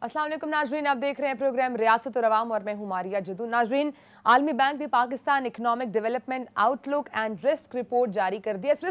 अस्सलाम वालेकुम नाजरीन, आप देख रहे हैं प्रोग्राम रियासत और अवाम और मैं हूं मारिया जदू। नाजरीन, आलमी बैंक ने Pakistan economic development outlook and risk report जारी कर दी है। इस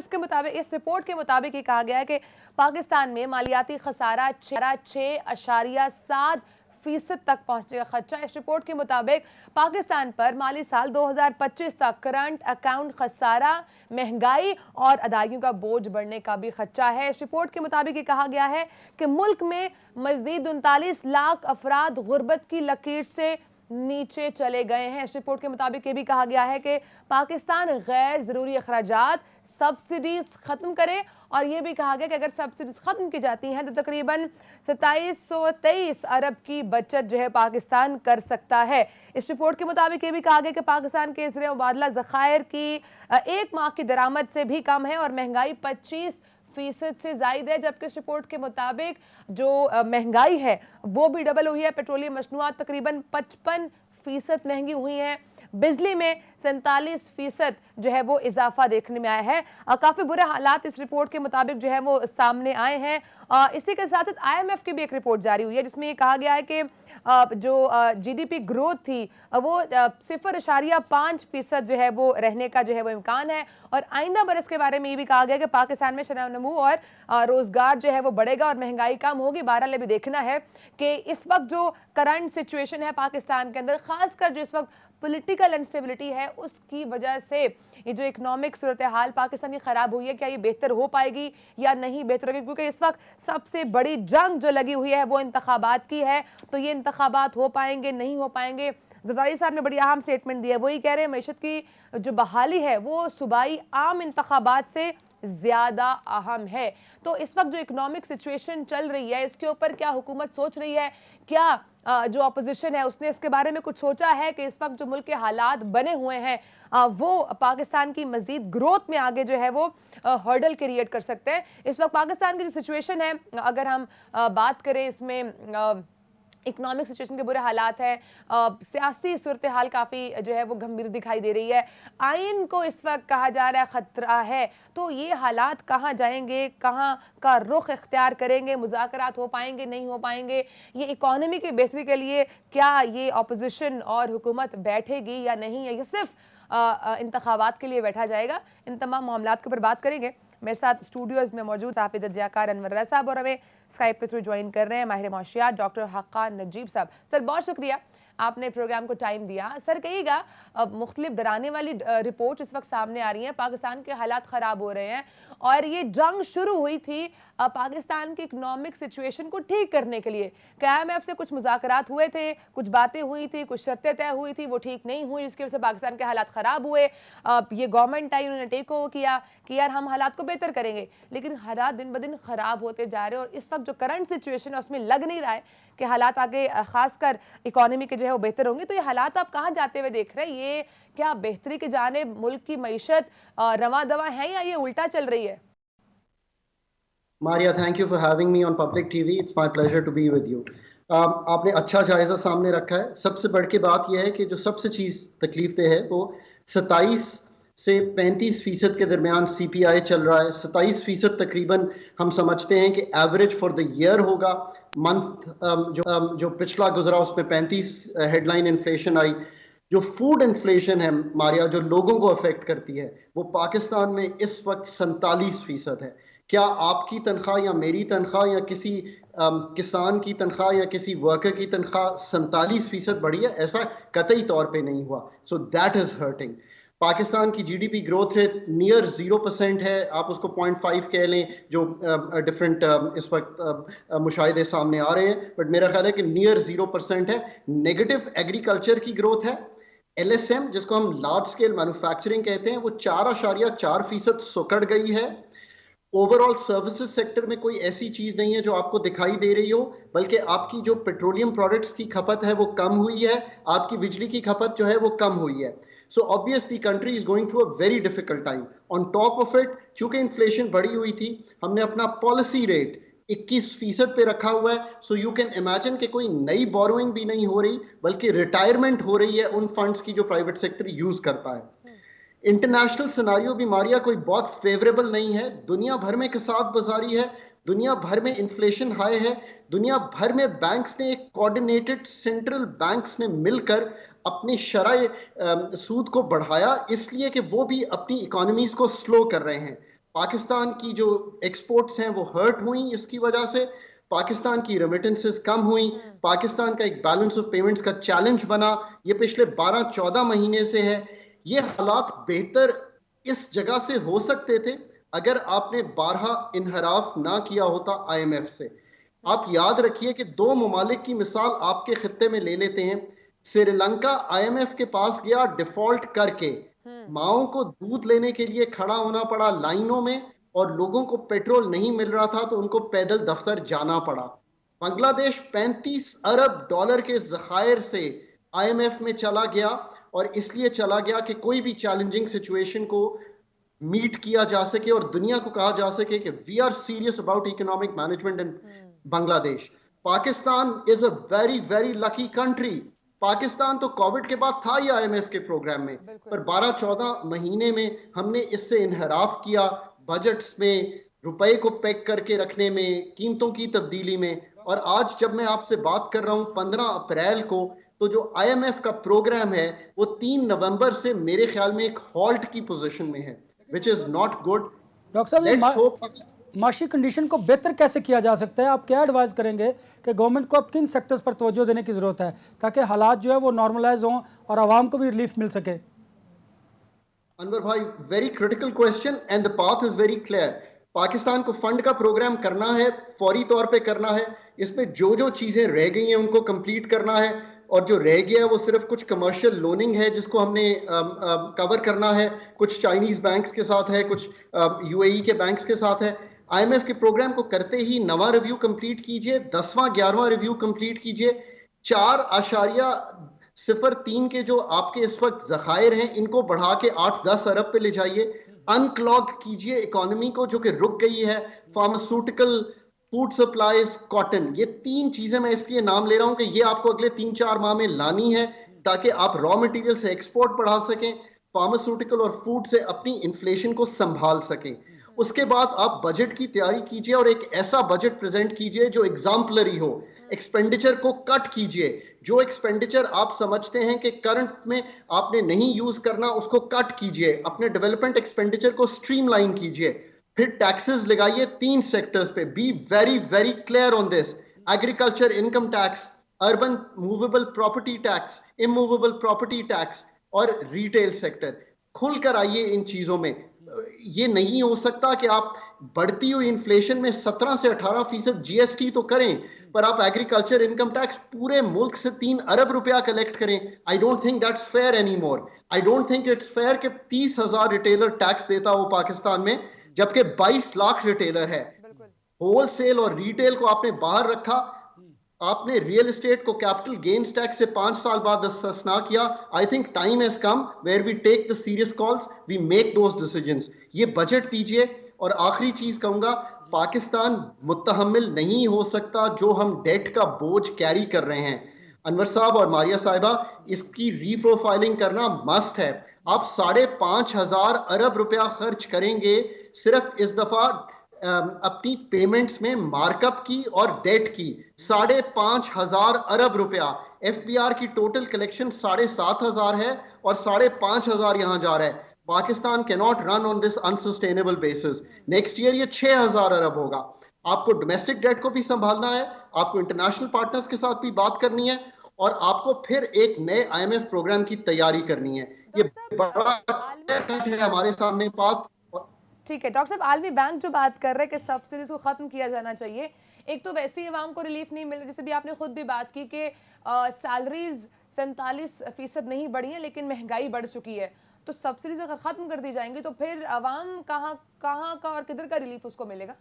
रिपोर्ट के मुताबिक ये कहा गया है कि पाकिस्तान में मालियाती खसारा 6.7% तक पहुंचेगा खर्चा। इस रिपोर्ट के मुताबिक पाकिस्तान पर माली साल 2025 तक करंट अकाउंट खसारा, महंगाई और अदायगियों का बोझ बढ़ने का भी खर्चा है। इस रिपोर्ट के मुताबिक ये कहा गया है कि मुल्क में मजीद 39 लाख अफराद गुर्बत की लकीर से नीचे चले गए हैं। इस रिपोर्ट के मुताबिक ये भी कहा गया है कि पाकिस्तान गैर जरूरी अखराजात सब्सिडीज खत्म करे और ये भी कहा गया कि अगर सब्सिडीज खत्म की जाती हैं तो तकरीबन 2723 अरब की बचत जो है पाकिस्तान कर सकता है। इस रिपोर्ट के मुताबिक ये भी कहा गया कि पाकिस्तान के ज़रिए मुबादला ज़खायर की एक माह की दरामद से भी कम है और महंगाई 25% से जायद है। जबकि इस रिपोर्ट के मुताबिक जो महंगाई है वो भी डबल हुई है। पेट्रोलियम मसनूआत तकरीबन 55% महंगी हुई हैं। बिजली में 47% जो है वो इजाफा देखने में आया है। काफ़ी बुरे हालात इस रिपोर्ट के मुताबिक जो है वो सामने आए हैं। इसी के साथ साथ IMF की भी एक रिपोर्ट जारी हुई है जिसमें ये कहा गया है कि जो GDP ग्रोथ थी वो 0.5% जो है वो रहने का जो है वो इम्कान है। और आइंदा बरस के बारे में ये भी कहा गया कि पाकिस्तान में शरह नमू और रोजगार जो है वो बढ़ेगा और महंगाई कम होगी। बहरहाल भी देखना है कि इस वक्त जो करंट सिचुएशन है पाकिस्तान के अंदर, खासकर जो इस वक्त पॉलिटिकल इंस्टेबिलिटी है उसकी वजह से ये जो इकोनॉमिक सूरत हाल पाकिस्तान की खराब हुई है, क्या ये बेहतर हो पाएगी या नहीं बेहतर होगी? क्योंकि इस वक्त सबसे बड़ी जंग जो लगी हुई है वो इंतखाबात की है। तो ये इंतखाबात हो पाएंगे नहीं हो पाएंगे? ज़रदारी साहब ने बड़ी अहम स्टेटमेंट दी है। वही कह रहे हैं मईशत की जो बहाली है वो सूबाई आम इंतखाबात से ज्यादा अहम है। तो इस वक्त जो इकोनॉमिक सिचुएशन चल रही है इसके ऊपर क्या हुकूमत सोच रही है? क्या जो अपोजिशन है उसने इसके बारे में कुछ सोचा है कि इस वक्त जो मुल्क के हालात बने हुए हैं वो पाकिस्तान की मजीद ग्रोथ में आगे जो है वो हर्डल क्रिएट कर सकते हैं? इस वक्त पाकिस्तान की जो सिचुएशन है, अगर हम बात करें इसमें इकोनॉमिक सिचुएशन के बुरे हालात हैं, सियासी सूरत हाल काफ़ी जो है वो गंभीर दिखाई दे रही है, आइन को इस वक्त कहा जा रहा है ख़तरा है। तो ये हालात कहाँ जाएंगे, कहाँ का रुख इख्तियार करेंगे? मुज़ाकरात हो पाएंगे नहीं हो पाएंगे? ये इकॉनमी की बेहतरी के लिए क्या ये अपोजिशन और हुकूमत बैठेगी या नहीं, या ये सिर्फ इंतखाबात के लिए बैठा जाएगा? इन तमाम मामलात के ऊपर बात करेंगे। मेरे साथ स्टूडियोज़ में मौजूद हाफिज़ ज़ियाकार अनवर साहब और हमें स्काइप पे थ्रू ज्वाइन कर रहे हैं माहिर माशियात डॉक्टर हक्कान नजीब साहब। सर बहुत शुक्रिया आपने प्रोग्राम को टाइम दिया। सर कहिएगा, मुख्तलिफ डराने वाली रिपोर्ट इस वक्त सामने आ रही हैं, पाकिस्तान के हालात ख़राब हो रहे हैं और ये जंग शुरू हुई थी पाकिस्तान की इकोनॉमिक सिचुएशन को ठीक करने के लिए। IMF से कुछ मुज़ाकरात हुए थे, कुछ बातें हुई थी, कुछ शर्तें तय हुई थी, वो ठीक नहीं हुई जिसकी वजह से पाकिस्तान के हालात ख़राब हुए। ये गवर्नमेंट आई, उन्होंने टेक ओवर किया कि यार हम हालात को बेहतर करेंगे, लेकिन हालात दिन ब दिन ख़राब होते जा रहे हैं। और इस वक्त जो करंट सिचुएशन है उसमें लग नहीं रहा है कि हालात आगे खासकर इकॉनमी के जो है वो बेहतर होंगे। तो ये हालात आप कहाँ जाते हुए देख रहे हैं? ये क्या बेहतरी के जानिब मुल्क की मईशत रवा दवा है या ये उल्टा चल रही है? Maria, thank you for having me on Public TV. It's my pleasure to be with you. आपने अच्छा जायजा सामने रखा है। सबसे बढ़ के बात यह है कि जो सबसे चीज़ तकलीफ दे है वो 27 से 35% के दरमियान CPI चल रहा है। 27% तकरीबन हम समझते हैं कि एवरेज फॉर द ईयर होगा। मंथ जो पिछला गुजरा उसमें 35 हेडलाइन इन्फ्लेशन आई। जो फूड इन्फ्लेशन है मारिया, जो लोगों को अफेक्ट करती है, वो पाकिस्तान में इस वक्त 47% है। क्या आपकी तनख्वाह या मेरी तनख्वाह या किसी किसान की तनख्वाह या किसी वर्कर की तनख्वाह 47% बढ़ी है? ऐसा कतई तौर पे नहीं हुआ। So that is hurting. Pakistan की GDP ग्रोथ रेट नियर 0% है। आप उसको 0.5 कह लें, जो डिफरेंट इस वक्त मुशाहिदे सामने आ रहे हैं, बट मेरा ख्याल है कि नियर 0% है। नेगेटिव एग्रीकल्चर की ग्रोथ है। LSM जिसको हम लार्ज स्केल मैन्युफैक्चरिंग कहते हैं, वो 4.4% सुकड़ गई है। ओवरऑल सर्विसेज सेक्टर में कोई ऐसी चीज नहीं है जो आपको दिखाई दे रही हो, बल्कि आपकी जो पेट्रोलियम प्रोडक्ट्स की खपत है वो कम हुई है, आपकी बिजली की खपत जो है वो कम हुई है। So obviously country is going through a very difficult time. On top of it, चूंकि इन्फ्लेशन बढ़ी हुई थी, हमने अपना पॉलिसी रेट 21% पे रखा हुआ है। सो यू कैन इमेजिन कि कोई नई बोरोइंग भी नहीं हो रही, बल्कि रिटायरमेंट हो रही है उन फंड्स की जो प्राइवेट सेक्टर यूज करता है। इंटरनेशनल सिनारियो भी मारिया कोई बहुत फेवरेबल नहीं है। दुनिया भर में कसाद बाजारी है, दुनिया भर में इन्फ्लेशन हाई है, दुनिया भर में बैंक्स ने एक कोऑर्डिनेटेड सेंट्रल बैंक्स ने मिलकर अपने शरय सूद को बढ़ाया, इसलिए कि वो भी अपनी इकोनॉमीज को स्लो कर रहे हैं। पाकिस्तान की जो एक्सपोर्ट्स हैं वो हर्ट हुई इसकी वजह से, पाकिस्तान की रेमिटेंसेस कम हुई, पाकिस्तान का एक बैलेंस ऑफ पेमेंट्स का चैलेंज बना, ये पिछले 12-14 महीने से है। ये हालात बेहतर इस जगह से हो सकते थे अगर आपने 12 इनहराफ ना किया होता आईएमएफ से। आप याद रखिए कि दो ममालिक की मिसाल आपके खित्ते में ले लेते हैं। श्रीलंका आईएमएफ के पास गया डिफॉल्ट करके, माओ को दूध लेने के लिए खड़ा होना पड़ा लाइनों में, और लोगों को पेट्रोल नहीं मिल रहा था तो उनको पैदल दफ्तर जाना पड़ा। बांग्लादेश 35 अरब डॉलर के जखायर से आईएमएफ में चला गया, और इसलिए चला गया कि कोई भी चैलेंजिंग सिचुएशन को मीट किया जा सके और दुनिया को कहा जा सके कि we are serious about economic management in Bangladesh. Pakistan is a very very lucky country. Pakistan तो कोविड के बाद था ही आईएमएफ के प्रोग्राम में, पर 12-14 महीने में हमने इससे इनहराफ किया, बजट्स में रुपए को पैक करके रखने में, कीमतों की तब्दीली में। और आज जब मैं आपसे बात कर रहा हूं 15 अप्रैल को, तो जो आईएमएफ का प्रोग्राम है वो 3 नवंबर से मेरे ख्याल में एक हॉल्ट की पोजीशन में है, which is not good. Doctor साहब, माशी कंडीशन को बेहतर कैसे किया जा सकता है? आप क्या एडवाइस करेंगे कि गवर्नमेंट को अब किन सेक्टर्स पर तवज्जो देने की जरूरत है ताकि हालात जो है वो नॉर्मलाइज हों और आवाम को भी रिलीफ मिल सके? अनवर भाई, very critical question and the path is very clear. Pakistan को फंड का प्रोग्राम करना है, फौरी तौर पे करना है। इसमें जो जो चीजें रह गई हैं उनको कंप्लीट करना है, और जो रह गया है वो सिर्फ कुछ कमर्शियल लोनिंग है जिसको हमने कवर करना है। कुछ चाइनीज बैंक्स के साथ है, कुछ यूएई के बैंक्स के साथ है। आईएमएफ के प्रोग्राम को करते ही 9वां रिव्यू कंप्लीट कीजिए, 10वां 11वां रिव्यू कंप्लीट कीजिए। 4.03 के जो आपके इस वक्त जखायर हैं इनको बढ़ा के 8-10 अरब पे ले जाइए। अनक्लॉग कीजिए इकोनॉमी को जो कि रुक गई है। फार्मास्यूटिकल, फूड सप्लाईज, कॉटन, ये 3 चीजें मैं इसलिए नाम ले रहा हूं कि ये आपको अगले 3-4 माह में लानी है ताकि आप रॉ मटेरियल से एक्सपोर्ट बढ़ा सकें, फार्मास्यूटिकल और फूड से अपनी इन्फ्लेशन को संभाल सकें। उसके बाद आप बजट की तैयारी कीजिए और एक ऐसा बजट प्रेजेंट कीजिए जो एग्जाम्पलरी हो। एक्सपेंडिचर को कट कीजिए, जो एक्सपेंडिचर आप समझते हैं कि करंट में आपने नहीं यूज करना उसको कट कीजिए। अपने डेवलपमेंट एक्सपेंडिचर को स्ट्रीमलाइन कीजिए। फिर टैक्सेस लगाइए 3 सेक्टर्स पे। Be very very clear on this. Agriculture income tax, urban movable property tax, immovable property tax और रिटेल सेक्टर। खुलकर आइए इन चीजों में। ये नहीं हो सकता कि आप बढ़ती हुई इन्फ्लेशन में 17 से 18% जीएसटी तो करें, पर आप एग्रीकल्चर इनकम टैक्स पूरे मुल्क से 3 अरब रुपया कलेक्ट करें। I don't think that's fair any more. I don't think it's fair कि 30,000 रिटेलर टैक्स देता हो पाकिस्तान में, जबकि 22 लाख रिटेलर है। होलसेल और रिटेल को आपने बाहर रखा। आपने रियल एस्टेट को कैपिटल गेन्स टैक्स से 5 साल बाद इस्तिस्ना किया। I think time has come where we take the serious calls, we make those decisions. ये बजट दीजिए। और आखिरी चीज कहूंगा, पाकिस्तान मुतहम्मिल नहीं हो सकता जो हम डेट का बोझ कैरी कर रहे हैं। अनवर साहब और मारिया साहिबा, इसकी रीप्रोफाइलिंग करना मस्ट है। आप 5,500 अरब रुपया खर्च करेंगे सिर्फ इस दफा अपनी पेमेंट्स में मार्कअप की और डेट की। 5,500 अरब रुपया। एफबीआर की टोटल कलेक्शन 7,500 है और 5,500 यहां जा रहा है। Pakistan can not run on this unsustainable basis. Next year ये 6,000 अरब होगा। आपको डोमेस्टिक डेट को भी संभालना है, आपको इंटरनेशनल पार्टनर्स के साथ भी बात करनी है, और आपको फिर एक नए आईएमएफ प्रोग्राम की तैयारी करनी है। ये बड़ा है हमारे सामने बात। ठीक है डॉक्टर साहब, आलमी बैंक जो बात कर रहे हैं कि सब्सिडीज को खत्म किया जाना चाहिए, एक तो वैसे ही अवाम को रिलीफ नहीं मिल रही, जैसे भी आपने खुद भी बात की कि सैलरीज 47% नहीं बढ़ी है लेकिन महंगाई बढ़ चुकी है, तो सब्सिडीज अगर खत्म कर दी जाएंगी तो फिर अवाम कहाँ का और किधर का रिलीफ उसको मिलेगा?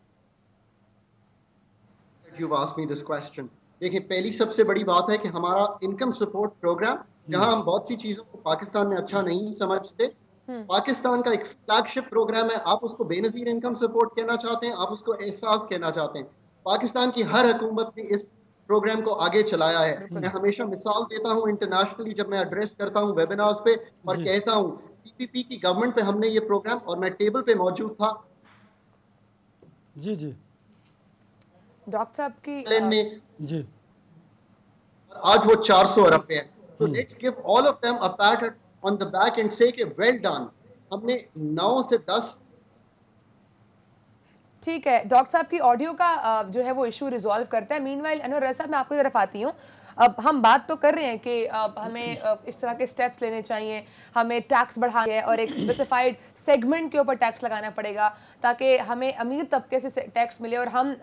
You've asked me this question. देखिए, पहली सबसे बड़ी बात है कि हमारा इनकम सपोर्ट प्रोग्राम, जहां हम बहुत सी चीजों को पाकिस्तान में अच्छा नहीं समझते, पाकिस्तान का एक फ्लैगशिप प्रोग्राम है। आप उसको बेनजीर इनकम सपोर्ट कहना चाहते हैं, आप उसको एहसास कहना चाहते हैं, पाकिस्तान की हर हुकूमत ने इस प्रोग्राम को आगे चलाया है। मैं हमेशा मिसाल देता हूं इंटरनेशनली जब मैं एड्रेस करता हूं वेबिनार्स पे, और कहता हूं पीपीपी की गवर्नमेंट पे हमने ये प्रोग्राम, और मैं टेबल पे मौजूद था। जी जी डॉक्टर साहब की में जी आज वो 400 अरब पे है। तो let's give all of them a PAT on the back and से कि वेल डन, हमने 9 से 10। ठीक है, डॉक्टर साहब की ऑडियो का जो है वो इशू रिजॉल्व करता है। मीनवाइल अनवर रज़ा साहब, मैं आपकी तरफ आती हूँ। अब हम बात तो कर रहे हैं कि हमें इस तरह के स्टेप्स लेने चाहिए, हमें टैक्स बढ़ाना है और एक स्पेसिफाइड सेगमेंट के ऊपर टैक्स लगाना पड़ेगा ताकि हमें अमीर तबके से टैक्स मिले और हम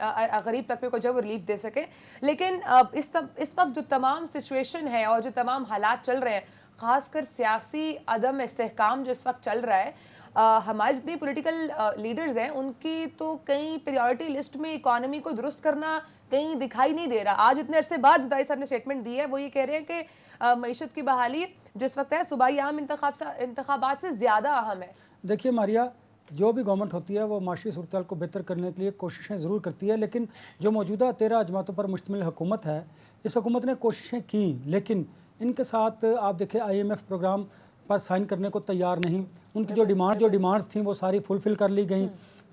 गरीब तबके को जो वो रिलीफ दे सकें। लेकिन इस वक्त जो तमाम सिचुएशन है और जो तमाम हालात चल रहे हैं, ख़ासकर सियासी अदम इस्तेहकाम जो इस वक्त चल रहा है, हमारे जितने पॉलिटिकल लीडर्स हैं उनकी तो कहीं प्रायोरिटी लिस्ट में इकोनॉमी को दुरुस्त करना कहीं दिखाई नहीं दे रहा। आज इतने अरसे बाद ज़रदारी साहब ने स्टेटमेंट दी है, वो ये कह रहे हैं कि मईशत की बहाली जिस वक्त है सूबाई आम इंतखाबात से ज़्यादा अहम है। देखिए मारिया, जो भी गवर्नमेंट होती है वो माशी सूरत को बेहतर करने के लिए कोशिशें ज़रूर करती है, लेकिन जो मौजूदा 13 अजमातों पर मुश्तमिल हुकूमत है, इस हुकूमत ने कोशिशें की, लेकिन इनके साथ आप देखें IMF प्रोग्राम पर साइन करने को तैयार नहीं। उनकी जो डिमांड्स थी वो सारी फुलफ़िल कर ली गई।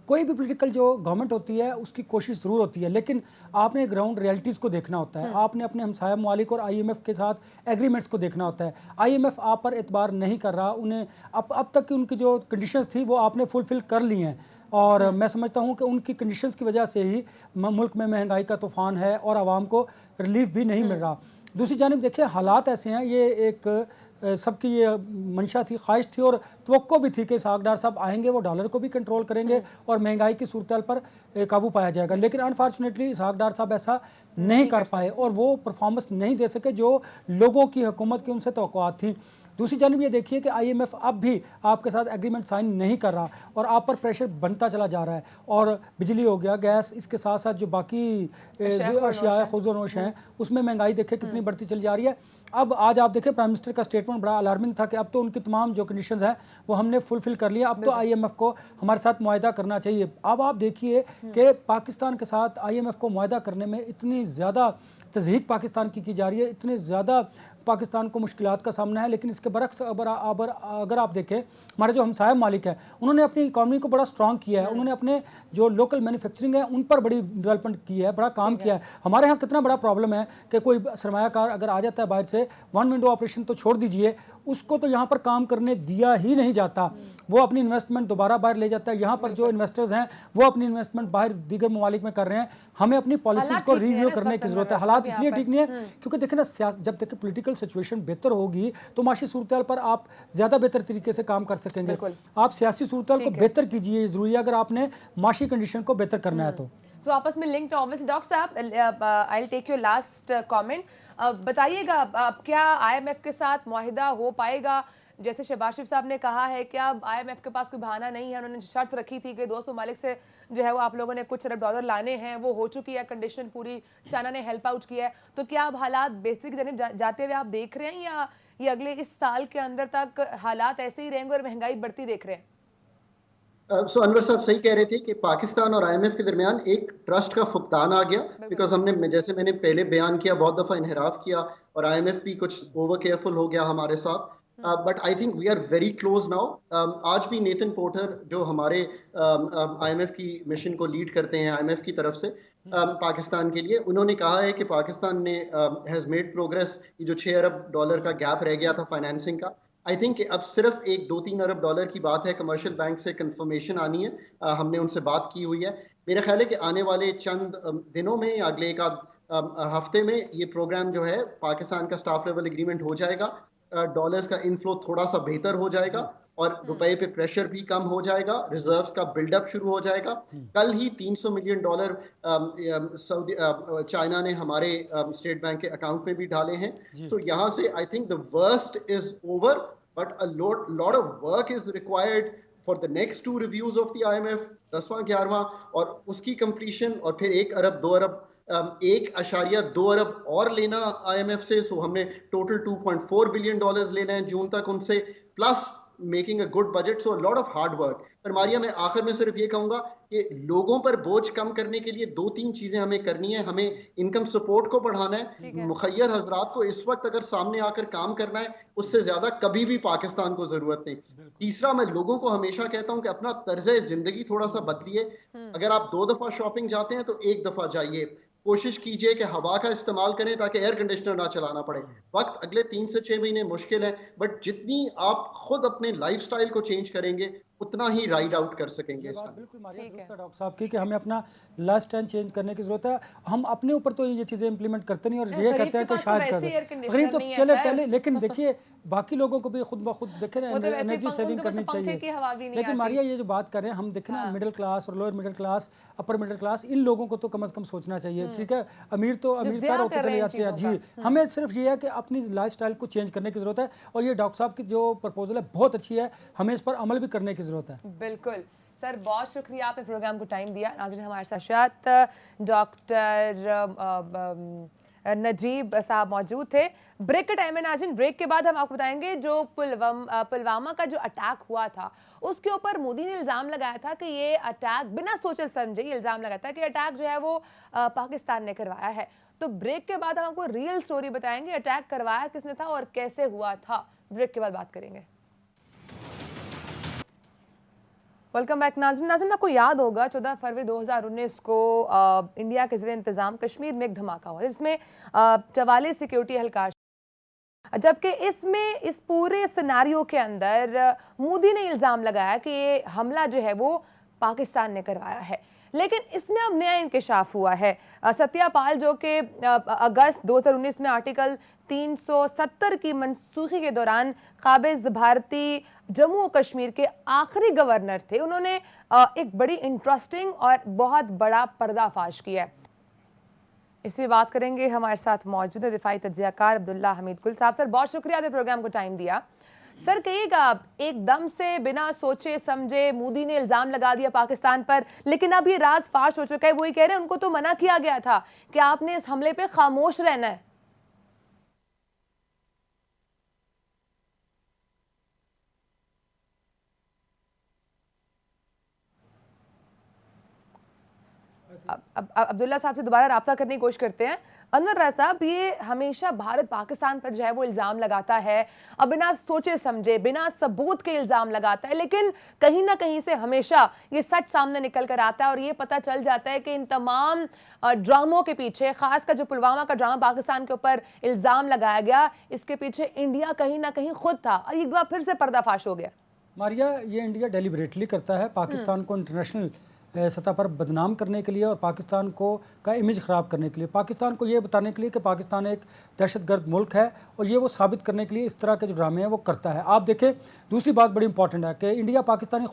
कोई भी पॉलिटिकल जो गवर्नमेंट होती है उसकी कोशिश ज़रूर होती है, लेकिन आपने ग्राउंड रियलिटीज़ को देखना होता है। आपने अपने हमसाया ममालिक और IMF के साथ एग्रीमेंट्स को देखना होता है। IMF आप पर एतबार नहीं कर रहा, उन्हें अब तक की उनकी जो कंडीशंस थी वो आपने फुलफ़िल कर ली हैं, और मैं समझता हूँ कि उनकी कंडीशंस की वजह से ही मुल्क में महंगाई का तूफ़ान है और आवाम को रिलीफ भी नहीं मिल रहा। दूसरी जानिब देखिए, हालात ऐसे हैं, ये एक सबकी ये मंशा थी, ख्वाहिश थी और तवक्को भी थी कि इसहाक डार साहब आएंगे, वो डॉलर को भी कंट्रोल करेंगे और महंगाई की सूरत पर काबू पाया जाएगा। लेकिन अनफॉर्चुनेटली इसहाक डार साहब ऐसा नहीं कर पाए और वो परफॉर्मेंस नहीं दे सके जो लोगों की हुकूमत की उनसे तवक्कुआत थी। दूसरी जानब ये देखिए कि IMF अब भी आपके साथ एग्रीमेंट साइन नहीं कर रहा और आप पर प्रेशर बनता चला जा रहा है, और बिजली हो गया, गैस, इसके साथ साथ जो बाकी अशिया खुज़ोनोश हैं उसमें महंगाई देखें कितनी बढ़ती चली जा रही है। अब आज आप देखें प्राइम मिनिस्टर का स्टेटमेंट बड़ा अलार्मिंग था कि अब तो उनकी तमाम जो कंडीशंस हैं वो हमने फुलफ़िल कर लिया, अब तो IMF को हमारे साथ मुआहदा करना चाहिए। अब आप देखिए कि पाकिस्तान के साथ IMF को मुआहदा करने में इतनी ज़्यादा तज़हीक पाकिस्तान की जा रही है, इतने ज़्यादा पाकिस्तान को मुश्किलात का सामना है। लेकिन इसके बरक्स अगर आप देखें, हमारे जो हमसाया मालिक है उन्होंने अपनी इकॉनमी को बड़ा स्ट्रॉन्ग किया है, उन्होंने अपने जो लोकल मैन्युफैक्चरिंग है उन पर बड़ी डेवलपमेंट की है, बड़ा काम किया है। हमारे यहाँ कितना बड़ा प्रॉब्लम है कि कोई सरमायाकार अगर आ जाता है बाहर से, वन विंडो ऑपरेशन तो छोड़ दीजिए, उसको तो यहाँ पर काम करने दिया ही नहीं जाता। वो अपनी इन्वेस्टमेंट दोबारा बाहर ले जाता है। यहाँ पर जो इन्वेस्टर्स हैं वो अपनी इन्वेस्टमेंट बाहर दीगर ममालिक में कर रहे हैं। हमें अपनी पॉलिसीज़ को रिव्यू करने की ज़रूरत है। हालात इसलिए ठीक नहीं है क्योंकि देखें ना, जब तक पॉलिटिकल सिचुएशन बेहतर होगी तो माशी सूरत पर आप ज़्यादा बेहतर तरीके से काम कर सकेंगे। आप सियासी सूरत को बेहतर कीजिए, ज़रूरी है अगर आपने माशी कंडीशन को बेहतर करना है तो। तो आपस में लिंक्ड ऑब्वियसली। डॉक्टर साहब, I will take your last comment. बताइएगा क्या IMF के साथ मुआहिदा हो पाएगा? जैसे शहबाज शरीफ साहब ने कहा है कि अब IMF के पास कोई बहाना नहीं है, उन्होंने शर्त रखी थी कि दोस्त ममालिक से जो है वो आप लोगों ने कुछ अरब डॉलर लाने हैं, वो हो चुकी है कंडीशन पूरी, चाइना ने हेल्प आउट किया है। तो क्या अब हालात बेहतरी की तरफ जाते हुए आप देख रहे हैं, या ये अगले इस साल के अंदर तक हालात ऐसे ही रहेंगे और महंगाई बढ़ती देख रहे हैं? सो अनवर साहब सही कह रहे थे कि पाकिस्तान और IMF के दरमियान एक ट्रस्ट का फुकदान आ गया, बिकॉज हमने, जैसे मैंने पहले बयान किया, बहुत दफ़ा इनहराफ किया और IMF भी कुछ ओवर केयरफुल हो गया हमारे साथ। But I think we are very close now. आज भी नेथन पोर्टर जो हमारे IMF की मिशन को लीड करते हैं IMF की तरफ से पाकिस्तान के लिए, उन्होंने कहा है कि पाकिस्तान ने हैज़ मेड प्रोग्रेस। ये जो 6 अरब डॉलर का गैप रह गया था फाइनेंसिंग का, आई थिंक अब सिर्फ एक 2-3 अरब डॉलर की बात है। कमर्शियल बैंक से कंफर्मेशन आनी है, हमने उनसे बात की हुई है। मेरा ख्याल है कि आने वाले चंद दिनों में या अगले एक हफ्ते में ये प्रोग्राम जो है, पाकिस्तान का स्टाफ लेवल एग्रीमेंट हो जाएगा, डॉलर्स का इनफ्लो थोड़ा सा बेहतर हो जाएगा और रुपए पे प्रेशर भी कम हो जाएगा, रिजर्व्स का बिल्डअप शुरू हो जाएगा। कल ही $300 मिलियन चाइना ने हमारे स्टेट बैंक के अकाउंट में भी डाले हैं। तो यहाँ से I think the worst is over, but a lot of work is required for the next 2 reviews of the IMF, 10वां 11वां, और उसकी कंप्लीशन, और फिर 1 अरब 2 अरब 1.2 अरब और लेना IMF से। सो हमने टोटल $2.4 बिलियन लेना है जून तक उनसे, plus making a good budget. So lot of hard work. पर मारिया, मैं आखिर में सिर्फ ये कहूंगा कि लोगों पर बोझ कम करने के लिए 2-3 चीजें हमें करनी है। हमें इनकम सपोर्ट को बढ़ाना है। मुखय्यर हजरात को इस वक्त अगर सामने आकर काम करना है, उससे ज्यादा कभी भी पाकिस्तान को जरूरत नहीं। तीसरा, मैं लोगों को हमेशा कहता हूं कि अपना तर्ज जिंदगी थोड़ा सा बदलिए। अगर आप 2 दफा शॉपिंग जाते हैं तो 1 दफा जाइए। कोशिश कीजिए कि हवा का इस्तेमाल करें ताकि एयर कंडीशनर ना चलाना पड़े। वक्त अगले 3 से 6 महीने मुश्किल है, बट जितनी आप खुद अपने लाइफस्टाइल को चेंज करेंगे उतना ही राइड आउट कर सकेंगे। ये बात बिल्कुल मारिया दुरुस्त है डॉक्टर साहब की कि हमें अपना लाइफ स्टाइल चेंज करने की जरूरत है। हम अपने ऊपर तो ये चीज़ें इंप्लीमेंट करते नहीं और ये कहते हैं कि शायद कर गरीब तो चले पहले, लेकिन देखिए बाकी लोगों को भी खुद ब खुद देखे ना एनर्जी सेविंग करनी चाहिए। लेकिन मारिया ये जो बात कर रहे हैं हम देखें ना, मिडिल क्लास और lower middle class, upper middle class, इन लोगों को तो कम से कम सोचना चाहिए। ठीक है, अमीर तो अमीरतर होते चले जाते हैं जी। हमें सिर्फ ये है कि अपनी लाइफस्टाइल को चेंज करने की जरूरत है और ये डॉक्टर साहब की जो प्रपोजल है बहुत अच्छी है, हमें इस पर अमल भी करने की जरूरत है। बिल्कुल सर, बहुत शुक्रिया आपने प्रोग्राम को टाइम दिया। नाज़रीन, हमारे साथ डॉक्टर नजीब साहब मौजूद थे। ब्रेक का टाइम है नाज़रीन, ब्रेक के बाद हम आपको बताएंगे जो पुलवामा का जो अटैक हुआ था उसके ऊपर मोदी ने इल्ज़ाम लगाया था कि ये अटैक बिना सोचे समझे ये इल्ज़ाम लगाया था कि अटैक जो है वो पाकिस्तान ने करवाया है। तो ब्रेक के बाद हम आपको रियल स्टोरी बताएंगे, अटैक करवाया किसने था और कैसे हुआ था। ब्रेक के बाद बात करेंगे। वेलकम बैक नाज़रीन, आपको याद होगा 14 फरवरी 2019 को इंडिया के ज़रिए इंतज़ाम कश्मीर में एक धमाका हुआ जिसमें 44 सिक्योरिटी एहलकार, जबकि इसमें इस पूरे सिनेरियो के अंदर मोदी ने इल्ज़ाम लगाया कि ये हमला जो है वो पाकिस्तान ने करवाया है। लेकिन इसमें अब नया इंकशाफ हुआ है। सत्यापाल जो कि अगस्त 2019 में आर्टिकल 370 की मनसूखी के दौरान काबिज भारतीय जम्मू और कश्मीर के आखिरी गवर्नर थे, उन्होंने एक बड़ी इंटरेस्टिंग और बहुत बड़ा पर्दाफाश किया है। इससे बात करेंगे, हमारे साथ मौजूद है दिफाई तज्जियाकार अब्दुल्ला हमीद गुल साहब। सर, बहुत शुक्रिया आपने प्रोग्राम को टाइम दिया। सर, कहिएगा, एकदम से बिना सोचे समझे मोदी ने इल्ज़ाम लगा दिया पाकिस्तान पर, लेकिन अब ये राज फाश हो चुका है। वही कह रहे हैं उनको तो मना किया गया था कि आपने इस हमले पे खामोश रहना है। अब अब्दुल्ला साहब से दोबारा राब्ता करने की कोशिश करते हैं। अनवर राजा साहब, ये हमेशा भारत पाकिस्तान पर जो है वो इल्ज़ाम लगाता है, अब बिना सोचे समझे बिना सबूत के इल्ज़ाम लगाता है, लेकिन कहीं ना कहीं से हमेशा ये सच सामने निकल कर आता है और ये पता चल जाता है कि इन तमाम ड्रामों के पीछे, खासकर जो पुलवामा का ड्रामा पाकिस्तान के ऊपर इल्ज़ाम लगाया गया, इसके पीछे इंडिया कहीं ना कहीं खुद था और एक बार फिर से पर्दाफाश हो गया। मारिया, ये इंडिया डेलिबरेटली करता है पाकिस्तान को इंटरनेशनल सतह पर बदनाम करने के लिए और पाकिस्तान को का इमेज ख़राब करने के लिए, पाकिस्तान को ये बताने के लिए कि पाकिस्तान एक दहशतगर्द मुल्क है, और ये वो साबित करने के लिए इस तरह के जो ड्रामे हैं वो करता है। आप देखें, दूसरी बात बड़ी इंपॉर्टेंट है कि इंडिया पाकिस्तानी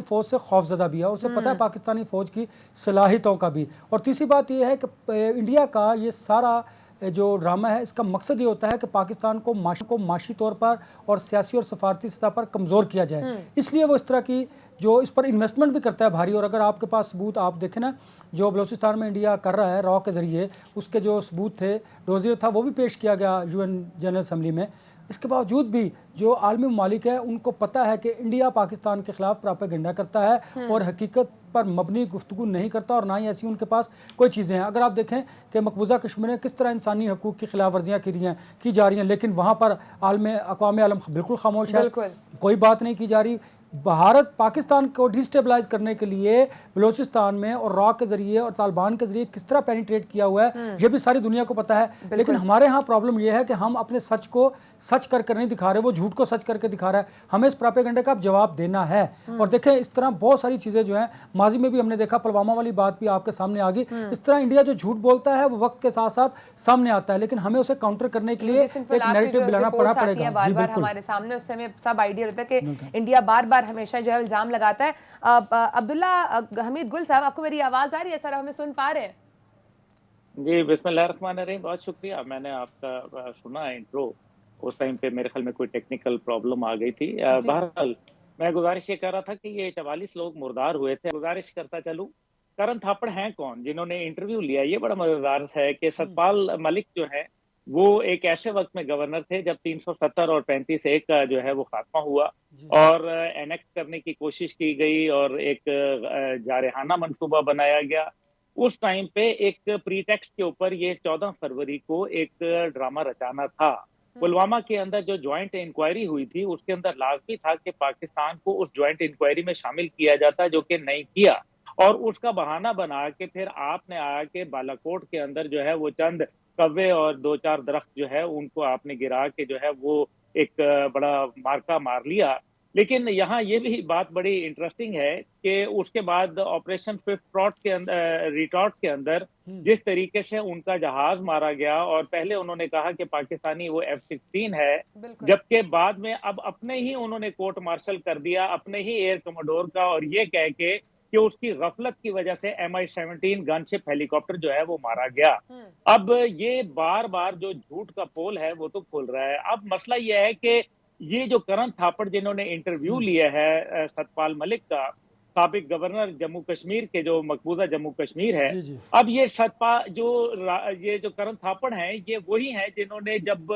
फ़ौज से खौफजदा भी है, उसे पता है पाकिस्तानी फ़ौज की सलाहियतों का भी। और तीसरी बात ये है कि इंडिया का ये सारा जो ड्रामा है इसका मकसद ये होता है कि पाकिस्तान को माशी तौर पर और सियासी और सफारती सतह पर कमज़ोर किया जाए। इसलिए वो इस तरह की जो इस पर इन्वेस्टमेंट भी करता है भारी। और अगर आपके पास सबूत आप देखें ना, जो बलूचिस्तान में इंडिया कर रहा है रॉ के ज़रिए, उसके जो सबूत थे, डोजियर था, वो भी पेश किया गया UN जनरल असम्बली में। इसके बावजूद भी जो आलमी ममालिक है उनको पता है कि इंडिया पाकिस्तान के खिलाफ प्रोपेगेंडा करता है और हकीकत पर मबनी गुफ्तगू नहीं करता, और ना ही ऐसी उनके पास कोई चीज़ें हैं। अगर आप देखें कि मकबूजा कश्मीर में किस तरह इंसानी हकूक़ की खिलाफ वर्जियाँ की जा रही हैं, लेकिन वहाँ पर अक़वाम आलम बिल्कुल खामोश है, कोई बात नहीं की जा रही। भारत पाकिस्तान को डिस्टेबलाइज करने के लिए बलूचिस्तान में और रॉ के जरिए और तालिबान के जरिए किस तरह पेनिट्रेट किया हुआ है, ये भी सारी दुनिया को पता है। लेकिन हमारे यहाँ प्रॉब्लम ये है कि हम अपने सच को सच करके नहीं दिखा रहे, वो झूठ को सच करके दिखा रहा है। हमें इस प्रोपेगेंडे का जवाब देना है। और देखें, इस तरह बहुत सारी चीज़ें जो हैं माजी में भी हमने देखा, पुलवामा वाली बात भी आपके सामने आ गई। इस तरह इंडिया जो झूठ बोलता है वो वक्त के साथ साथ सामने आता है, लेकिन हमें उसे काउंटर करने के लिए एक नैरेटिव बनाना पड़ेगा। जी, बिल्कुल हमारे सामने, उससे हमें सब आइडिया रहता है कि इंडिया बार बार हमेशा जो है इल्जाम लगाता है। अब्दुल्ला हमीद गुल साहब, आपको मेरी आवाज आ रही है? सर, हमें सुन पा रहे हैं? जी, बिस्मिल्लाहिर्रहमानिर्रहीम। बहुत शुक्रिया। मैंने आपका सुना इंट्रो, उस टाइम पे मेरे ख्याल में कोई टेक्निकल प्रॉब्लम आ गई थी। बहरहाल मैं गुजारिश ये कर रहा था कि ये 44 लोग मुर्दार हुए थे। गुजारिश करता चलूं, करण थापड़ हैं कौन जिन्होंने इंटरव्यू लिया? ये बड़ा मजेदार है कि सतपाल मलिक जो है वो एक ऐसे वक्त में गवर्नर थे जब 370 और 35(1) का जो है वो खात्मा हुआ जी और एनेक्ट करने की कोशिश की गई और एक जारहाना मंसूबा बनाया गया। उस टाइम पे एक प्रीटेक्स्ट के ऊपर ये 14 फरवरी को एक ड्रामा रचाना था। पुलवामा के अंदर जो ज्वाइंट इंक्वायरी हुई थी, उसके अंदर लाज़मी था कि पाकिस्तान को उस ज्वाइंट इंक्वायरी में शामिल किया जाता, जो कि नहीं किया। और उसका बहाना बना के फिर आपने आके बालाकोट के अंदर जो है वो चंद कौवे और 2-4 दरख्त जो है उनको आपने गिरा के जो है वो एक बड़ा मार्का मार लिया। लेकिन यहाँ ये भी बात बड़ी इंटरेस्टिंग है कि उसके बाद ऑपरेशन स्विफ्ट रिटॉर्ट के अंदर हम्म जिस तरीके से उनका जहाज मारा गया और पहले उन्होंने कहा कि पाकिस्तानी वो F-16 है, बिल्कुल। जबकि बाद में अब अपने ही उन्होंने कोर्ट मार्शल कर दिया अपने ही एयर कमोडोर का और ये कह के कि उसकी गफलत की वजह से MI-17 गनशिप हेलीकॉप्टर जो है वो मारा गया। अब ये बार-बार जो झूठ का पोल है वो तो खुल रहा है। अब मसला ये है कि ये जो करण थापड़ जिन्होंने इंटरव्यू हम्म लिया है सतपाल मलिक का, साबिक गवर्नर जम्मू कश्मीर के जो मकबूजा जम्मू कश्मीर है, जी जी अब ये जो करण थापड़ हैं, ये वही हैं जिन्होंने जब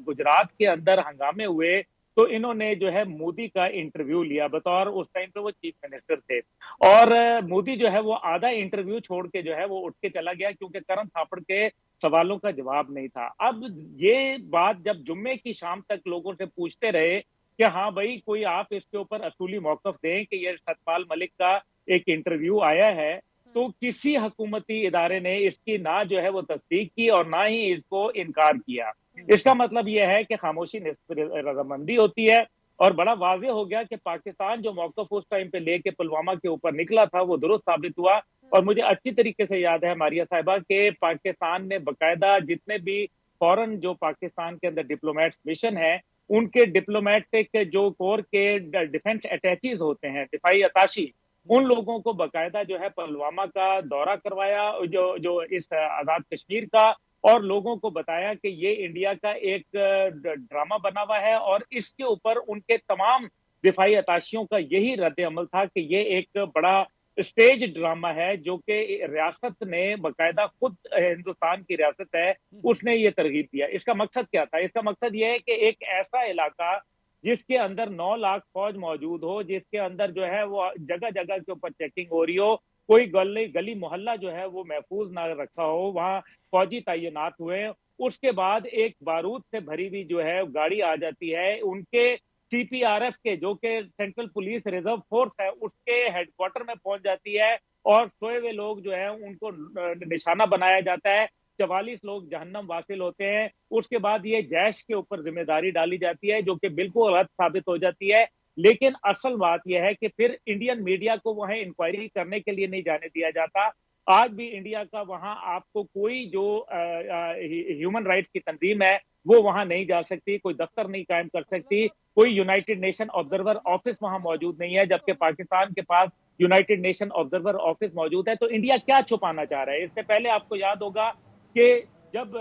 गुजरात के अंदर हंगामे हुए, तो इन्होंने जो है मोदी का इंटरव्यू लिया बतौर उस टाइम पे वो चीफ मिनिस्टर थे। और मोदी जो है वो आधा इंटरव्यू छोड़ के जो है वो उठ के चला गया क्योंकि करण थापड़ के सवालों का जवाब नहीं था। अब ये बात जब जुम्मे की शाम तक लोगों से पूछते रहे कि हाँ भाई कोई आप इसके ऊपर असूली मौकफ दें कि ये सतपाल मलिक का एक इंटरव्यू आया है, तो किसी हुकूमती इदारे ने इसकी ना जो है वो तस्दीक की और ना ही इसको इनकार किया। इसका मतलब यह है कि खामोशी निस्फ रजामंदी होती है और बड़ा वाज़ेह हो गया कि पाकिस्तान जो मौकफ उस टाइम पे लेके पुलवामा के ऊपर निकला था वो दुरुस्त साबित हुआ। और मुझे अच्छी तरीके से याद है मारिया साहिबा के पाकिस्तान ने बकायदा जितने भी फॉरेन जो पाकिस्तान के अंदर डिप्लोमेट्स मिशन है, उनके डिप्लोमेटिक जो कोर के डिफेंस अटैचीज होते हैं, दिफाई अताशी, उन लोगों को बकायदा जो है पुलवामा का दौरा करवाया, जो जो इस आजाद कश्मीर का, और लोगों को बताया कि ये इंडिया का एक ड्रामा बना हुआ है और इसके ऊपर उनके तमाम दिफाई अताशियों का यही रद्द अमल था कि ये एक बड़ा स्टेज ड्रामा है जो कि रियासत ने बकायदा खुद हिंदुस्तान की रियासत है उसने ये तरगीब दिया। इसका मकसद क्या था? इसका मकसद ये है कि एक ऐसा इलाका जिसके अंदर 9 लाख फौज मौजूद हो, जिसके अंदर जो है वो जगह जगह के ऊपर चेकिंग हो रही हो, कोई गली गली मोहल्ला जो है वो महफूज ना रखा हो, वहां फौजी तैनात हुए, उसके बाद एक बारूद से भरी हुई जो है गाड़ी आ जाती है उनके CPRF के जो कि सेंट्रल पुलिस रिजर्व फोर्स है उसके हेडक्वार्टर में पहुंच जाती है और सोए हुए लोग जो है उनको निशाना बनाया जाता है। 44 लोग जहन्नम वासिल होते हैं। उसके बाद ये जैश के ऊपर जिम्मेदारी डाली जाती है जो कि बिल्कुल गलत साबित हो जाती है। लेकिन असल बात यह है कि फिर इंडियन मीडिया को वहां इंक्वायरी करने के लिए नहीं जाने दिया जाता। आज भी इंडिया का वहां आपको कोई जो ह्यूमन राइट्स की तंजीम है वो वहां नहीं जा सकती, कोई दफ्तर नहीं कायम कर सकती, कोई यूनाइटेड नेशन ऑब्जर्वर ऑफिस वहां मौजूद नहीं है, जबकि पाकिस्तान के पास यूनाइटेड नेशन ऑब्जर्वर ऑफिस मौजूद है। तो इंडिया क्या छुपाना चाह रहा है? इससे पहले आपको याद होगा कि जब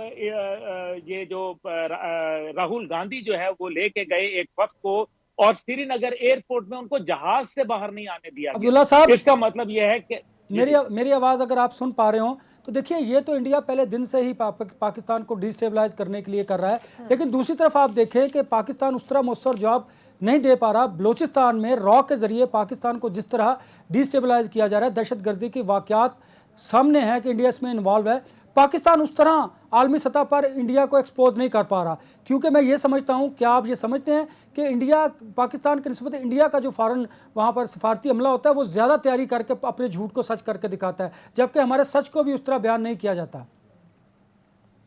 ये जो राहुल गांधी जो है वो लेके गए एक वक्त को और श्रीनगर एयरपोर्ट में उनको जहाज से बाहर नहीं आने दिया अब्दुल्ला गया। साहब, इसका मतलब यह है कि मेरी आवाज़ अगर आप सुन पा रहे हो तो देखिए, ये तो इंडिया पहले दिन से ही पाकिस्तान को डिस्टेबलाइज करने के लिए कर रहा है, लेकिन दूसरी तरफ आप देखें कि पाकिस्तान उस तरह मौसर जवाब नहीं दे पा रहा। बलूचिस्तान में रॉ के जरिए पाकिस्तान को जिस तरह डिस्टेबलाइज किया जा रहा है, दहशतगर्दी की वाक़यात सामने है कि इंडिया इसमें इन्वॉल्व है, पाकिस्तान उस तरह आलमी सतह पर इंडिया को एक्सपोज नहीं कर पा रहा। क्योंकि मैं ये समझता हूँ, क्या आप ये समझते हैं कि इंडिया पाकिस्तान के निस्बत इंडिया का जो फॉरेन वहाँ पर सफारती हमला होता है वो ज़्यादा तैयारी करके अपने झूठ को सच करके दिखाता है, जबकि हमारे सच को भी उस तरह बयान नहीं किया जाता?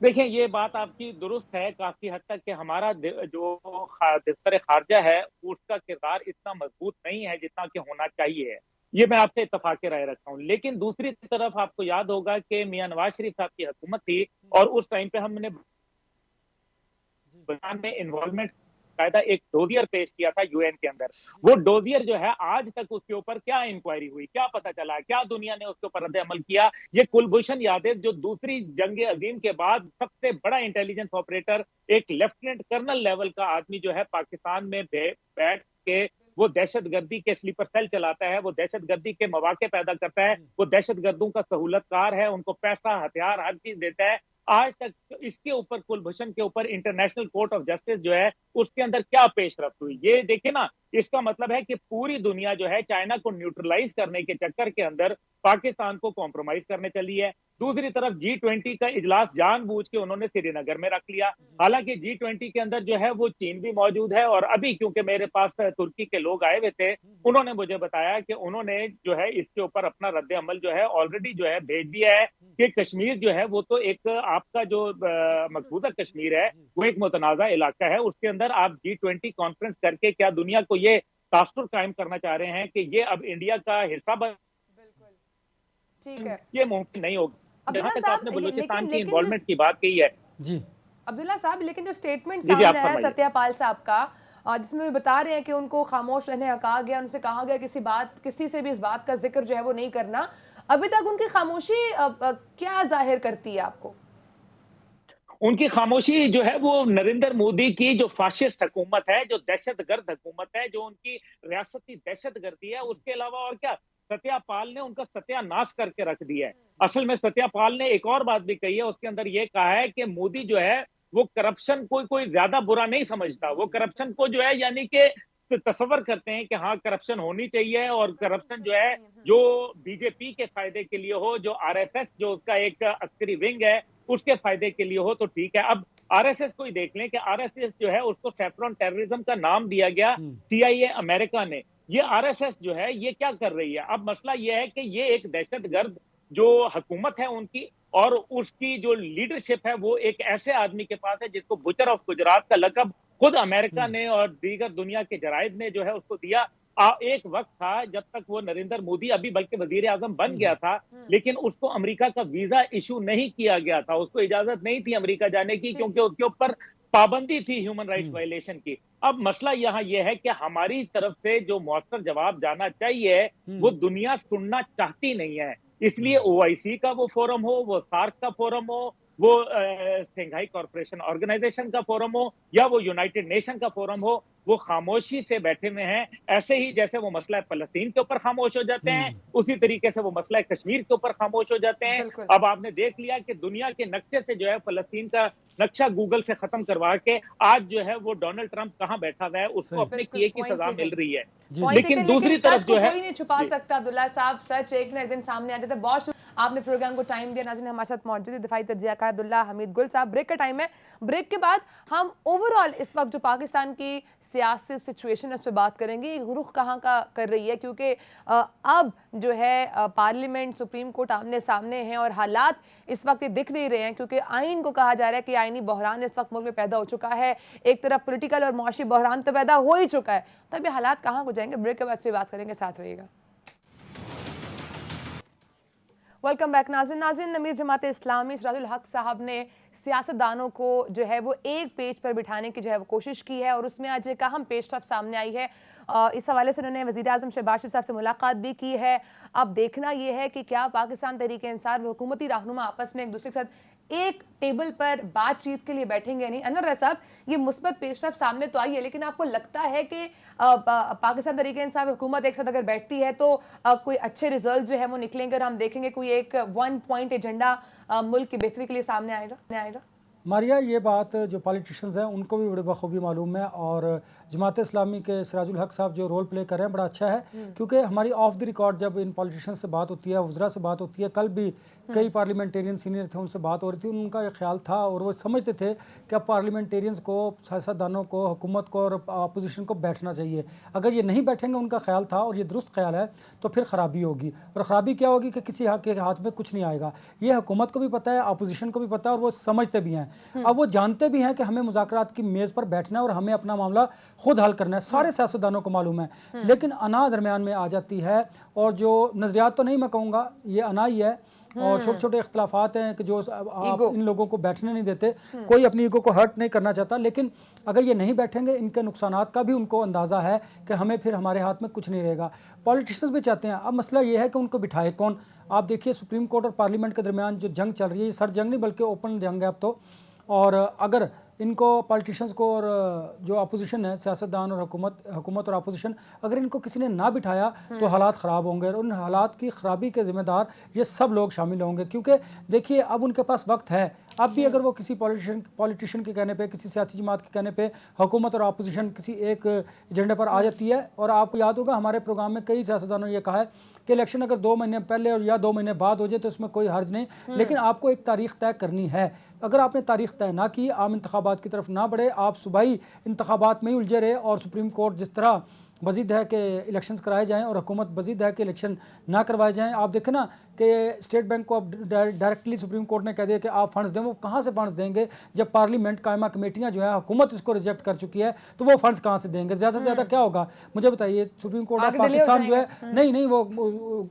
देखिए, ये बात आपकी दुरुस्त है काफी हद तक कि हमारा जो दफ्तर खारजा है उसका किरदार इतना मजबूत नहीं है जितना कि होना चाहिए। ये मैं आपसे इत्तफाक राय रखता हूँ। लेकिन दूसरी तरफ आपको याद होगा कि मियां नवाज शरीफ साहब की हुकूमत थी और उस टाइम पे हमने बयान में इन्वॉल्वमेंट कायदा एक डोजियर पेश किया था यूएन के अंदर। वो डोजियर जो है आज तक उसके ऊपर क्या इंक्वायरी हुई, क्या पता चला, क्या दुनिया ने उसके ऊपर रद्द अमल किया? ये कुलभूषण यादव जो दूसरी जंग अजीम के बाद सबसे बड़ा इंटेलिजेंस ऑपरेटर, एक लेफ्टिनेंट कर्नल लेवल का आदमी जो है पाकिस्तान में बैठ के वो दहशतगर्दी के स्लीपर सेल चलाता है, वो दहशतगर्दी के मौके पैदा करता है, वो दहशतगर्दों का सहूलतकार है, उनको पैसा, हथियार, हर चीज देता है। आज तक इसके ऊपर, कुलभूषण के ऊपर इंटरनेशनल कोर्ट ऑफ जस्टिस जो है उसके अंदर क्या पेशरफ्त हुई, ये देखिए ना। इसका मतलब है कि पूरी दुनिया जो है चाइना को न्यूट्रलाइज करने के चक्कर के अंदर पाकिस्तान को कॉम्प्रोमाइज करने चली है। दूसरी तरफ G20 का इजलास जानबूझ के उन्होंने श्रीनगर में रख लिया। हालांकि G20 के अंदर जो है वो चीन भी मौजूद है, और अभी क्योंकि मेरे पास तुर्की के लोग आए हुए थे, उन्होंने मुझे बताया कि उन्होंने जो है इसके ऊपर अपना रद्द अमल जो है ऑलरेडी जो है भेज दिया है कि कश्मीर जो है वो तो एक आपका जो मकबूजा कश्मीर है वो एक मुतनाज़ा इलाका है, उसके अंदर आप G20 कॉन्फ्रेंस करके क्या दुनिया को ये तासुर कायम करना चाह रहे हैं कि ये अब इंडिया का हिस्सा बन, ठीक है, ये मुमकिन नहीं होगा। जहां तक आपने बलूचिस्तान की इन्वॉल्वमेंट की बात कही है जी अब्दुल्ला साहब, लेकिन जो स्टेटमेंट सामने आया है सत्यपाल साहब का, जिसमें भी बता रहे हैं कि उनको खामोश रहने का कहा गया, उनसे कहा गया किसी से भी इस बात का जिक्र जो है वो नहीं करना, अभी तक उनकी खामोशी क्या जाहिर करती है आपको? उनकी खामोशी जो है वो नरेंद्र मोदी की जो फाशिस्ट हुकूमत है, जो दहशतगर्द हुकूमत है, जो उनकी रियासती दहशतगर्दी है, उसके अलावा और क्या। सत्यापाल ने उनका सत्यानाश करके रख दिया है। असल में सत्यापाल ने एक और बात भी कही है, उसके अंदर ये कहा है कि मोदी जो है वो करप्शन को कोई ज्यादा बुरा नहीं समझता। वो करप्शन को जो है यानी कि तस्वर करते हैं कि हाँ करप्शन होनी चाहिए, और करप्शन जो है जो बीजेपी के फायदे के लिए हो, जो आरएसएस जो उसका एक अस्करी विंग है उसके फायदे के लिए हो तो ठीक है। अब आरएसएस को ही देख लें कि आरएसएस जो है उसको सेफ्रॉन टेररिज्म का नाम दिया गया CIA अमेरिका ने। ये आरएसएस जो है ये क्या कर रही है? अब मसला ये है कि ये एक दहशतगर्द जो हुकूमत है उनकी, और उसकी जो लीडरशिप है वो एक ऐसे आदमी के पास है जिसको बुचर ऑफ गुजरात का लकब खुद अमेरिका ने और दीगर दुनिया के जराइद ने जो है उसको दिया। एक वक्त था जब तक वो नरेंद्र मोदी अभी बल्कि वजीर आजम बन गया था, लेकिन उसको अमेरिका का वीजा इशू नहीं किया गया था, उसको इजाजत नहीं थी अमेरिका जाने की, क्योंकि उसके ऊपर पाबंदी थी ह्यूमन राइट्स वायलेशन की। अब मसला यहाँ यह है कि हमारी तरफ से जो मौसर जवाब जाना चाहिए वो दुनिया सुनना चाहती नहीं है। इसलिए OIC का वो फोरम हो, वो सार्क का फोरम हो, वो शंघाई कॉर्पोरेशन ऑर्गेनाइजेशन का फोरम हो, या वो यूनाइटेड नेशन का फोरम हो, वो खामोशी से बैठे हुए हैं। ऐसे ही जैसे वो मसला फलस्तीन के ऊपर खामोश हो जाते हैं, उसी तरीके से वो मसला कश्मीर के ऊपर खामोश हो जाते हैं। अब आपने देख लिया कि दुनिया के नक्शे से जो है फलस्तीन का नक्शा गूगल से खत्म करवा के आज जो है वो डोनाल्ड ट्रंप कहाँ बैठा हुआ है, उसको अपने किए की सजा मिल रही है। लेकिन दूसरी तरफ जो है कोई नहीं छुपा सकता अब्दुल्ला साहब, सच एक ना एक दिन सामने आ जाता है। बहुत आपने प्रोग्राम को टाइम दिया। नाज़रीन हमारे साथ मौजूद है दिफाई तज्जियाकार अब्दुल्ला हमीद गुल साहब। ब्रेक का टाइम है, ब्रेक के बाद हम ओवरऑल इस वक्त जो पाकिस्तान की सियासी सिचुएशन है उस पर बात करेंगे, रुख कहाँ का कर रही है, क्योंकि अब जो है पार्लियामेंट सुप्रीम कोर्ट आमने सामने हैं और हालात इस वक्त ये दिख नहीं रहे हैं, क्योंकि आइन को कहा जा रहा है कि आइनी बहरान इस वक्त मुल्क में पैदा हो चुका है। एक तरफ पॉलिटिकल और मुआशी बहरान तो पैदा हो ही चुका है, तब ये हालात कहाँ हो जाएंगे, ब्रेक के बाद से बात करेंगे, साथ रहिएगा। वेलकम बैक नाज़रीन अमीर जमात इस्लामी सिराजुल हक साहब ने सियासतदानों को जो है वो एक पेज पर बिठाने की जो है वो कोशिश की है, और उसमें आज एक अहम पेशरफ सामने आई है। इस हवाले से उन्होंने वज़ीर आज़म शहबाज शरीफ साहब से मुलाकात भी की है। अब देखना यह है कि क्या पाकिस्तान तहरीक इंसाफ व हुकूमती रहनुमा आपस में एक दूसरे के साथ एक टेबल पर बातचीत के लिए बैठेंगे नहीं। अनवर साहब, ये मुस्बत पेशरफ सामने तो आई है, लेकिन आपको लगता है कि पाकिस्तान तहरीक इंसाफ हुकूमत एक साथ अगर बैठती है तो कोई अच्छे रिजल्ट जो है वो निकलेंगे और हम देखेंगे कोई एक 1 पॉइंट एजेंडा मुल्क की बेहतरी के लिए सामने आएगा? मारिया, ये बात जो पॉलिटिशियंस हैं उनको भी बड़े बखूबी मालूम है, और जमात इस्लामी के सिराजुल हक साहब जो रोल प्ले कर रहे हैं बड़ा अच्छा है, क्योंकि हमारी ऑफ द रिकॉर्ड जब इन पॉलिटिशियंस से बात होती है, वज़रा से बात होती है, कल भी कई पार्लियामेंटेरियन सीनियर थे उनसे बात हो रही थी, उनका ये ख्याल था और वो समझते थे कि अब पार्लियामेंटेरियंस को, सियासतदानों को, हुकूमत को और अपोजिशन को बैठना चाहिए। अगर ये नहीं बैठेंगे, उनका ख्याल था और ये दुरुस्त ख्याल है, तो फिर ख़राबी होगी, और ख़राबी क्या होगी कि किसी के हाथ में कुछ नहीं आएगा। ये हुकूमत को भी पता है, अपोजिशन को भी पता है, और वो समझते भी हैं। अब वो जानते भी हैं कि हमें मुज़ाकरात की मेज़ पर बैठना है और हमें अपना मामला खुद हल करना है, सारे सियासतदानों को मालूम है। लेकिन अना दरमियान में आ जाती है, और जो नज़रियात तो नहीं मैं कहूँगा, ये अना ही है, और छोटे छोटे इख्तलाफात हैं कि जो आप इन लोगों को बैठने नहीं देते। कोई अपनी ईगो को हर्ट नहीं करना चाहता, लेकिन अगर ये नहीं बैठेंगे, इनके नुकसानात का भी उनको अंदाज़ा है कि हमें फिर हमारे हाथ में कुछ नहीं रहेगा। पॉलिटिशियंस भी चाहते हैं। अब मसला ये है कि उनको बिठाए कौन। आप देखिए, सुप्रीम कोर्ट और पार्लियामेंट के दरमियान जो जंग चल रही है, सर जंग नहीं बल्कि ओपन जंग है अब तो, और अगर इनको पॉलिटिशियंस को और जो अपोजिशन है, सियासतदान और हुकूमत और अपोजिशन, अगर इनको किसी ने ना बिठाया तो हालात ख़राब होंगे, और उन हालात की ख़राबी के ज़िम्मेदार ये सब लोग शामिल होंगे। क्योंकि देखिए, अब उनके पास वक्त है, अब भी अगर वो किसी पॉलिटिशियन के कहने पे, किसी सियासी जमात के कहने पे हुकूमत और अपोजिशन किसी एक एजेंडे पर आ जाती है, और आपको याद होगा हमारे प्रोग्राम में कई सियासतदानों ने यह कहा है कि इलेक्शन अगर 2 महीने पहले और या 2 महीने बाद हो जाए तो इसमें कोई हर्ज नहीं, लेकिन आपको एक तारीख तय करनी है। अगर आपने तारीख तय ना की, आम इंतखाबात की तरफ ना बढ़े, आप सुबाई इंतखाबात में ही उलझे रहे, और सुप्रीम कोर्ट जिस तरह मजीद है कि इलेक्शंस कराए जाएं और हुकूमत मजीद है कि इलेक्शन ना करवाए जाएं। आप देखें ना कि स्टेट बैंक को अब डायरेक्टली सुप्रीम कोर्ट ने कह दिया कि आप फंड्स दें। वो कहाँ से फंड्स देंगे जब पार्लियामेंट कायमा कमेटियां जो है हुकूमत इसको रिजेक्ट कर चुकी है, तो वो फंड्स कहाँ से देंगे? ज़्यादा से ज़्यादा क्या होगा मुझे बताइए? सुप्रीम कोर्ट ऑफ पाकिस्तान जो है नहीं वो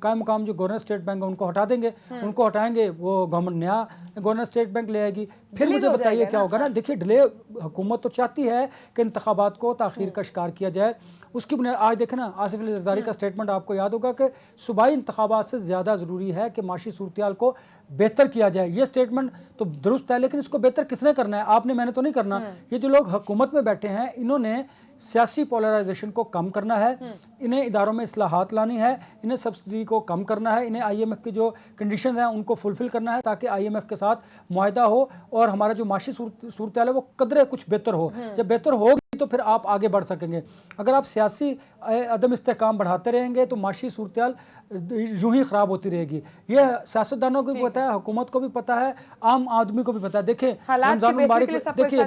कायम मुकाम जो गवर्नर स्टेट बैंक है उनको हटा देंगे, उनको हटाएंगे, वो गवर्नमेंट नया गवर्नर स्टेट बैंक ले आएगी। फिर मुझे बताइए क्या होगा ना। देखिए डिले हुकूमत तो चाहती है कि इंतखाबात को ताखीर का शिकार किया जाए, उसकी बुनियाद आज देखें ना आसिफ अली जरदारी का स्टेटमेंट आपको याद होगा कि सूबाई इंतखाबात से ज़्यादा ज़रूरी है कि माशी सूरत को बेहतर किया जाए। ये स्टेटमेंट तो दुरुस्त है, लेकिन इसको बेहतर किसने करना है? आपने, मैंने तो नहीं करना। ये जो लोग हुकूमत में बैठे हैं इन्होंने सियासी पोलराइजेशन को कम करना है, इन्हें इदारों में इस्लाहात लानी है, इन्हें सब्सिडी को कम करना है, इन्हें IMF की जो कंडीशन हैं उनको फुलफिल करना है ताकि IMF के साथ मुआहदा हो और हमारा जो माशी सूरत है वो कदरे कुछ बेहतर हो। जब बेहतर होगी तो फिर आप आगे बढ़ सकेंगे। अगर आप सियासी अदम इस्तेहकाम बढ़ाते रहेंगे तो माशी सूरत यूं ही ख़राब होती रहेगी। ये सियासतदानों को भी पता है, हुकूमत को भी पता है, आम आदमी को भी पता है। देखिए रमजान मुबारक, देखिए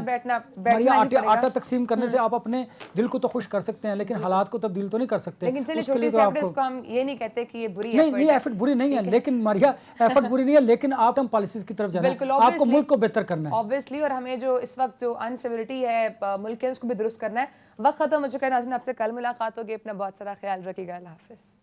आटा तकसीम करने से आप अपने दिल को तो खुश कर सकते हैं, लेकिन हालात को तब्दील तो नहीं कर सकते। उसके लिए तो आपको हम ये नहीं कहते कि ये बुरी नहीं, ये एफर्ट बुरी नहीं है, लेकिन मारिया एफर्ट बुरी नहीं है, लेकिन आप हम पॉलिसीज की तरफ जाना है, आपको मुल्क को बेहतर करना है ऑब्वियसली। और हमें जो इस वक्त जो अनसिविलिटी है मुल्क के, उसको भी दुरुस्त करना है। वक्त खत्म हो चुका है नाज़रीन, आपसे कल मुलाकात होगी। अपना बहुत सारा ख्याल रखिएगा। अल्लाह हाफिज़।